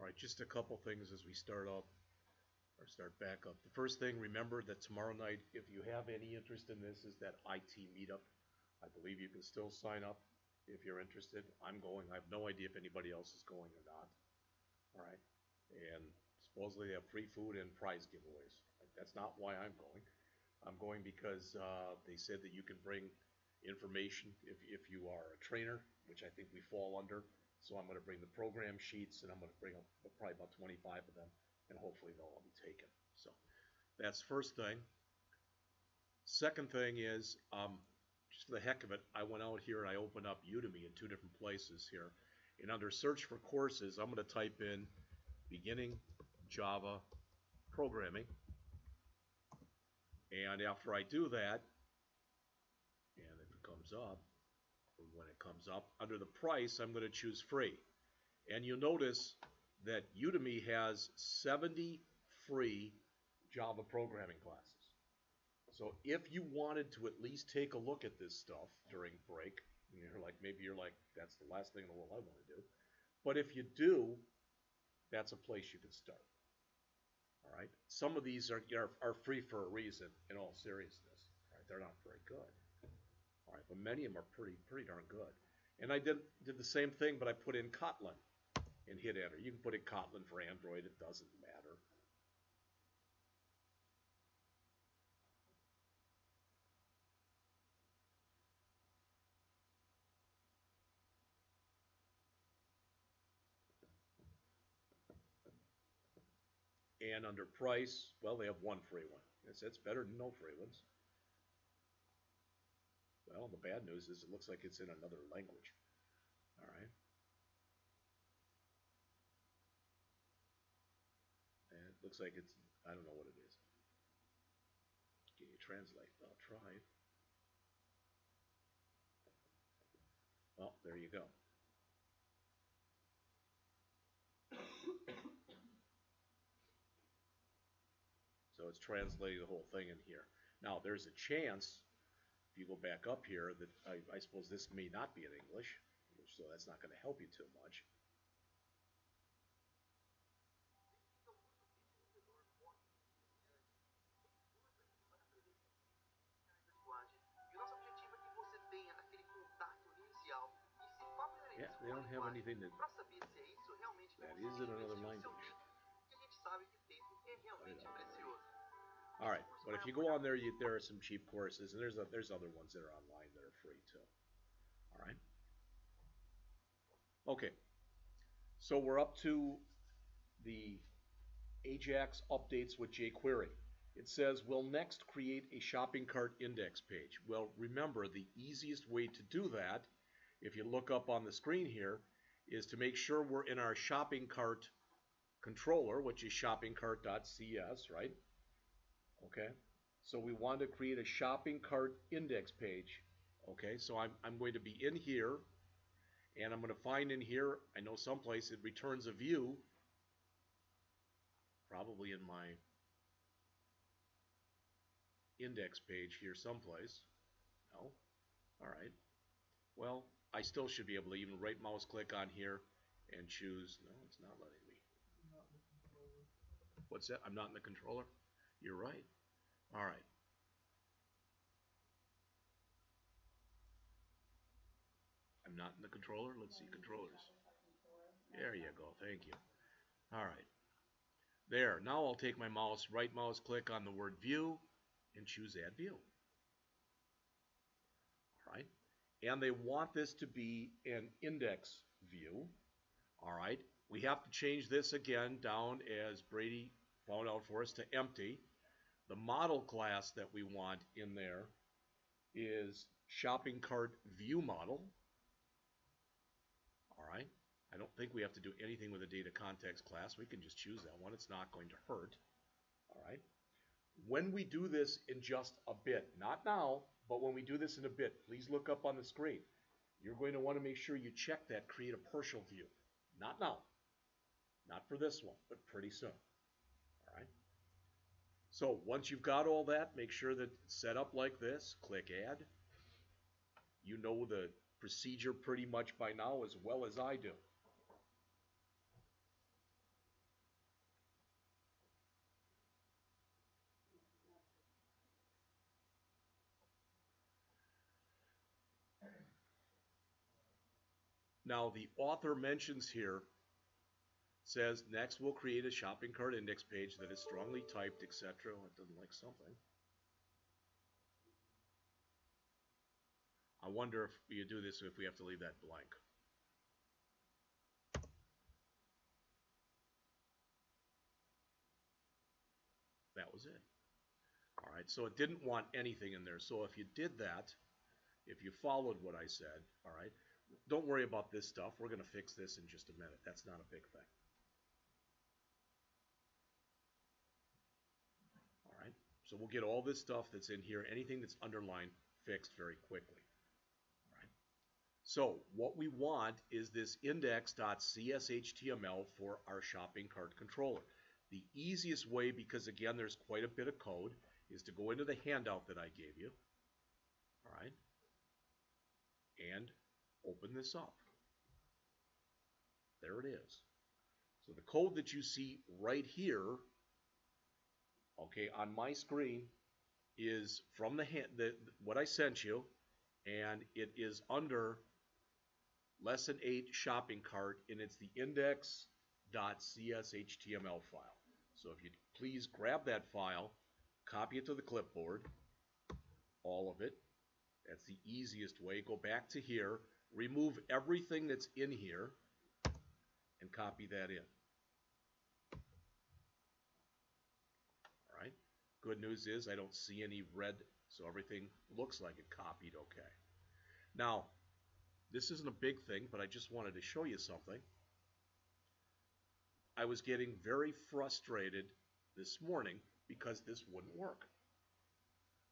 All right, just a couple things as we start up or start back up. The first thing, remember that tomorrow night, if you have any interest in this, is that IT meetup. I believe you can still sign up if you're interested. I'm going. I have no idea if anybody else is going or not. All right, and supposedly they have free food and prize giveaways. That's not why I'm going. I'm going because they said that you can bring information if you are a trainer, which I think we fall under. So I'm going to bring the program sheets, and I'm going to bring up probably about 25 of them, and hopefully they'll all be taken. So that's first thing. Second thing is, just for the heck of it, I went out here and I opened up Udemy in 2 different places here. And under search for courses, I'm going to type in beginning Java programming. And after I do that, and if it comes up, or when it comes up, under the price, I'm going to choose free. And you'll notice that Udemy has 70 free Java programming classes. So if you wanted to at least take a look at this stuff during break, maybe you're like, that's the last thing in the world I want to do. But if you do, that's a place you can start. All right. Some of these are free for a reason. In all seriousness, all right, they're not very good. All right, but many of them are pretty darn good. And I did the same thing, but I put in Kotlin and hit enter. You can put in Kotlin for Android. It doesn't matter. And under price, well, they have 1 free one. It's better than no free ones. Well, the bad news is it looks like it's in another language. All right. And it looks like it's, I don't know what it is. Can you translate? I'll try. Well, there you go. So it's translating the whole thing in here. Now, there's a chance, if you go back up here, that I suppose this may not be in English, so that's not going to help you too much. Yeah, they don't have anything that is in another language. All right, but if you go on there, there are some cheap courses, and there's other ones that are online that are free too. All right. Okay. So we're up to the Ajax updates with jQuery. It says we'll next create a shopping cart index page. Well, remember the easiest way to do that, if you look up on the screen here, is to make sure we're in our shopping cart controller, which is shoppingcart.cs, right? Okay, so we want to create a shopping cart index page. Okay, so I'm going to be in here, and I'm going to find in here, I know someplace it returns a view, probably in my index page here someplace. No? All right. Well, I still should be able to even right mouse click on here and choose. No, it's not letting me. What's that? I'm not in the controller? You're right. All right. I'm not in the controller. Let's see controllers. There you go. Thank you. All right. There. Now I'll take my mouse, right mouse click on the word view and choose add view. All right. And they want this to be an index view. All right. We have to change this again down, as Brady found out for us, to empty. The model class that we want in there is shopping cart view model. All right. I don't think we have to do anything with the data context class. We can just choose that one. It's not going to hurt. All right. When we do this in just a bit, not now, but when we do this in a bit, please look up on the screen. You're going to want to make sure you check that create a partial view. Not now. Not for this one, but pretty soon. All right. So once you've got all that, make sure that it's set up like this. Click Add. You know the procedure pretty much by now as well as I do. Now the author mentions here, says next we'll create a shopping cart index page that is strongly typed, etc. Oh, it doesn't like something. I wonder if you do this if we have to leave that blank. That was it. All right, so it didn't want anything in there. So if you did that, if you followed what I said, all right, don't worry about this stuff. We're going to fix this in just a minute. That's not a big thing. All right, so we'll get all this stuff that's in here, anything that's underlined, fixed very quickly. All right. So what we want is this index.cshtml for our shopping cart controller. The easiest way, because again there's quite a bit of code, is to go into the handout that I gave you. All right, and open this up. There it is. So the code that you see right here, okay, on my screen is from what I sent you, and it is under Lesson 8 Shopping Cart, and it's the index.cshtml file. So if you'd please grab that file, copy it to the clipboard, all of it. That's the easiest way. Go back to here, remove everything that's in here, and copy that in. All right. Good news is I don't see any red, so everything looks like it copied okay. Now, this isn't a big thing, but I just wanted to show you something. I was getting very frustrated this morning because this wouldn't work.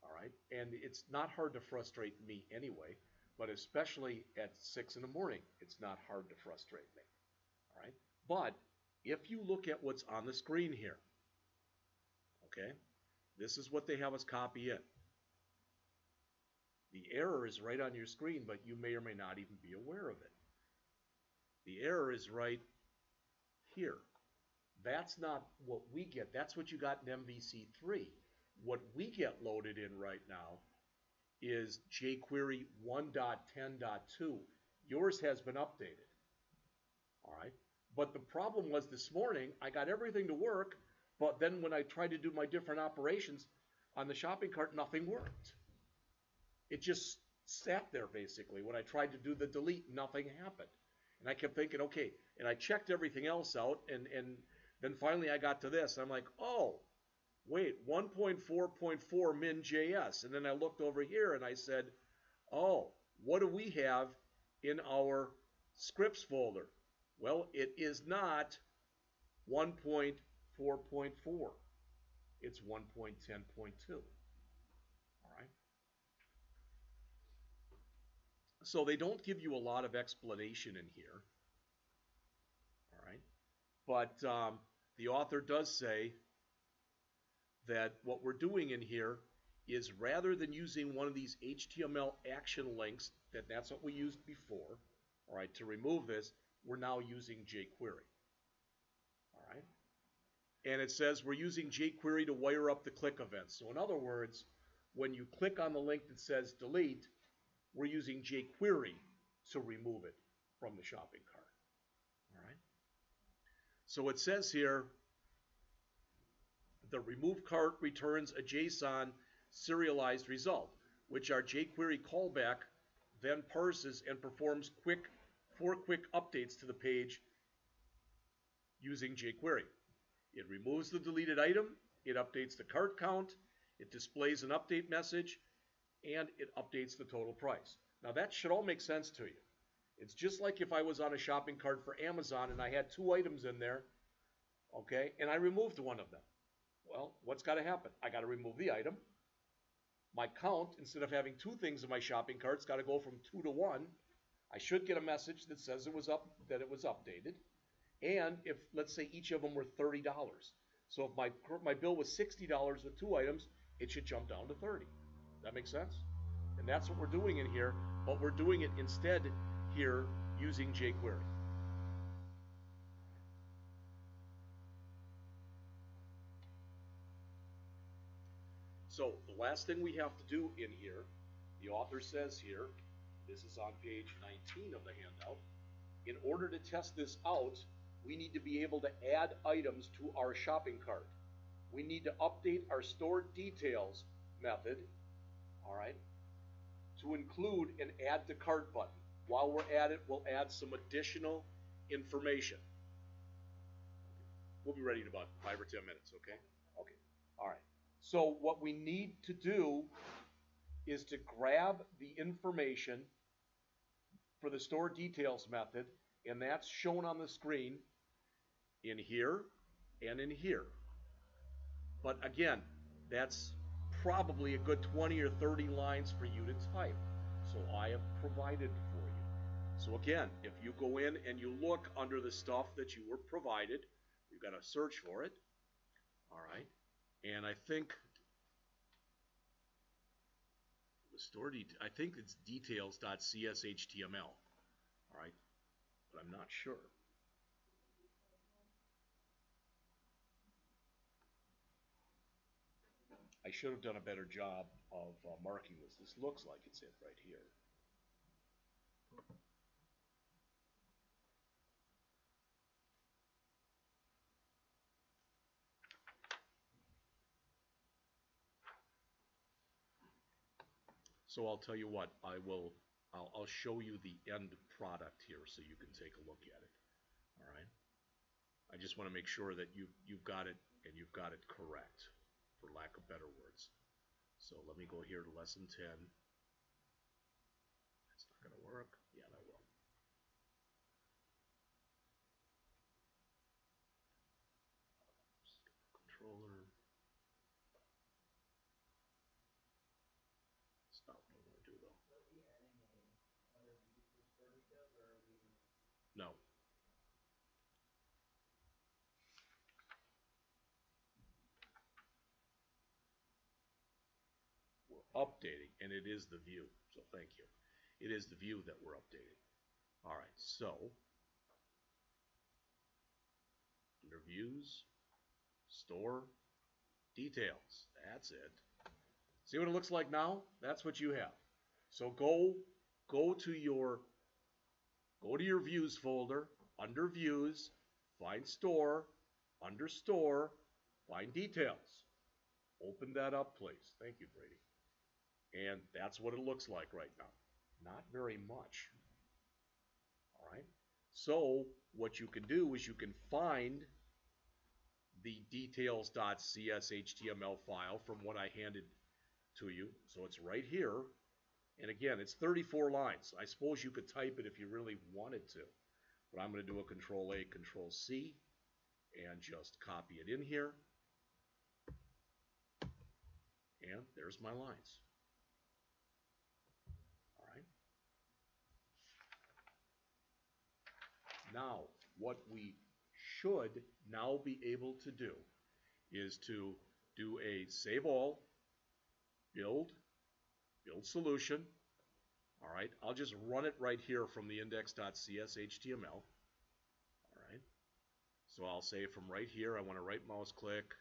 All right, and it's not hard to frustrate me anyway, but especially at 6 in the morning, it's not hard to frustrate me. All right, but if you look at what's on the screen here, okay, this is what they have us copy in. The error is right on your screen, but you may or may not even be aware of it. The error is right here. That's not what we get. That's what you got in MVC 3. What we get loaded in right now is jQuery 1.10.2. Yours has been updated. All right. But the problem was this morning, I got everything to work, but then when I tried to do my different operations on the shopping cart, nothing worked. It just sat there basically. When I tried to do the delete, nothing happened. And I kept thinking, okay, and I checked everything else out, and then finally I got to this. I'm like, oh, wait, 1.4.4 min.js. And then I looked over here and I said, oh, what do we have in our scripts folder? Well, it is not 1.4.4. It's 1.10.2. All right. So they don't give you a lot of explanation in here. All right. But the author does say that what we're doing in here is rather than using one of these HTML action links, that's what we used before, all right, to remove this, we're now using jQuery. All right. And it says we're using jQuery to wire up the click events. So in other words, when you click on the link that says delete, we're using jQuery to remove it from the shopping cart. All right. So it says here, the remove cart returns a JSON serialized result, which our jQuery callback then parses and performs four quick updates to the page using jQuery. It removes the deleted item, it updates the cart count, it displays an update message, and it updates the total price. Now that should all make sense to you. It's just like if I was on a shopping cart for Amazon and I had 2 items in there, okay, and I removed one of them. Well, what's got to happen? I got to remove the item. My count, instead of having 2 things in my shopping cart, it's got to go from 2 to 1. I should get a message that says it was updated. And if, let's say, each of them were $30. So if my bill was $60 with 2 items, it should jump down to 30. That makes sense? And that's what we're doing in here, but we're doing it instead here using jQuery. So the last thing we have to do in here, the author says here, this is on page 19 of the handout, In order to test this out, we need to be able to add items to our shopping cart. We need to update our store details method, all right, to include an add to cart button. While we're at it, we'll add some additional information. We'll be ready in about 5 or 10 minutes, okay? Okay, all right. So what we need to do is to grab the information for the store details method, and that's shown on the screen in here and in here. But again, that's probably a good 20 or 30 lines for you to type. So I have provided for you. So again, if you go in and you look under the stuff that you were provided, you've got to search for it. All right. And I think I think it's details.cshtml. All right. But I'm not sure. I should have done a better job of marking this. This looks like it's it right here. So I'll tell you what, I'll show you the end product here so you can take a look at it. All right. I just want to make sure that you've got it and you've got it correct, for lack of better words. So let me go here to lesson 10. That's not going to work. Yeah, that will. Controller. It's not what I want to do though. No. We're updating, and it is the view. So thank you. It is the view that we're updating. All right. So under views, store, details. That's it. See what it looks like now? That's what you have. So go to your views folder, under views, find store, under store, find details. Open that up, please. Thank you, Brady. And that's what it looks like right now. Not very much. All right. So what you can do is you can find the details.cshtml file from what I handed to you. So it's right here. And again, it's 34 lines. I suppose you could type it if you really wanted to. But I'm going to do a Control A, Control C, and just copy it in here. And there's my lines. All right. Now, what we should now be able to do is to do a save all, build solution. All right, I'll just run it right here from the index.cshtml. All right, so I'll say from right here, I want to right mouse click.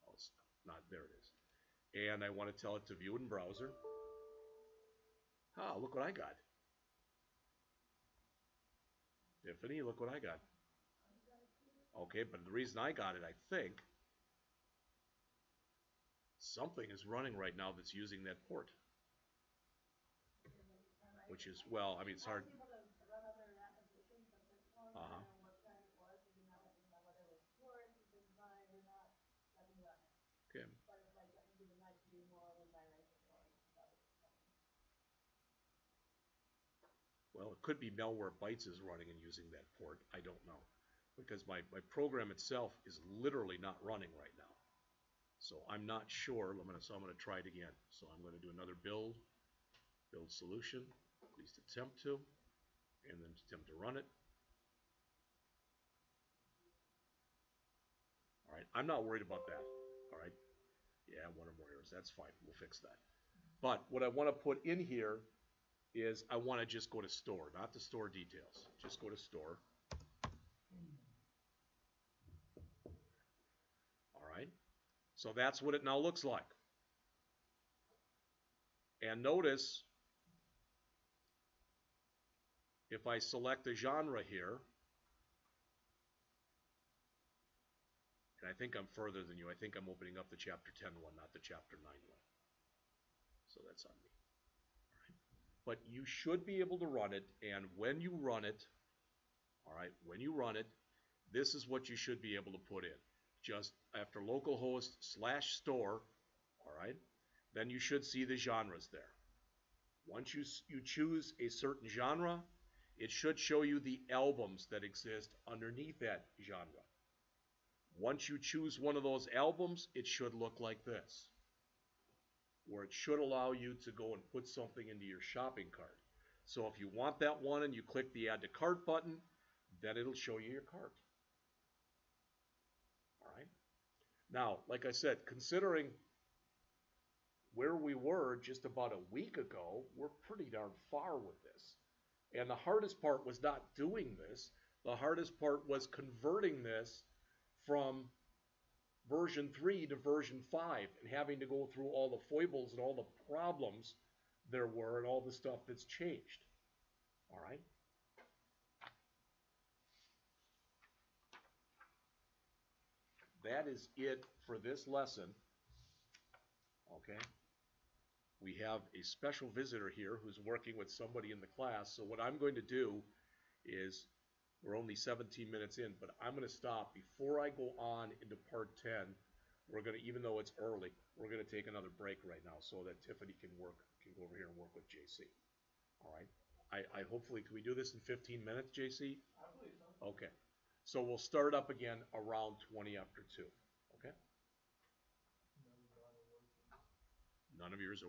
Oh, it's not, there it is. And I want to tell it to view in browser. Ah, look what I got. Tiffany, look what I got. Okay, but the reason I got it, I think, something is running right now that's using that port. Which is, well, I mean, it's hard. Uh-huh. Okay. Well, it could be malware bytes is running and using that port. I don't know. Because my program itself is literally not running right now. So I'm not sure. So I'm going to try it again. So I'm going to do another build solution, at least attempt to, and then attempt to run it. All right, I'm not worried about that. All right, yeah, one or more errors, that's fine. We'll fix that. But what I want to put in here is I want to just go to store, not to store details. Just go to store. All right, so that's what it now looks like. And notice if I select a genre here, and I think I'm further than you. I think I'm opening up the chapter 10 one, not the chapter 9 one. So that's on me. All right. But you should be able to run it, and when you run it, all right, when you run it, this is what you should be able to put in. Just after localhost/store, all right, then you should see the genres there. Once you choose a certain genre, it should show you the albums that exist underneath that genre. Once you choose one of those albums, it should look like this, where it should allow you to go and put something into your shopping cart. So if you want that one and you click the Add to Cart button, then it'll show you your cart. All right. Now, like I said, considering where we were just about a week ago, we're pretty darn far with this. And the hardest part was not doing this. The hardest part was converting this from version 3 to version 5 and having to go through all the foibles and all the problems there were and all the stuff that's changed. All right? That is it for this lesson. Okay? We have a special visitor here who's working with somebody in the class. So what I'm going to do is, we're only 17 minutes in, but I'm going to stop before I go on into part 10. We're going to, even though it's early, we're going to take another break right now so that Tiffany can go over here and work with JC. All right. I hopefully, can we do this in 15 minutes, JC? I believe so. Okay. So we'll start up again around 20 after 2. Okay? None of yours are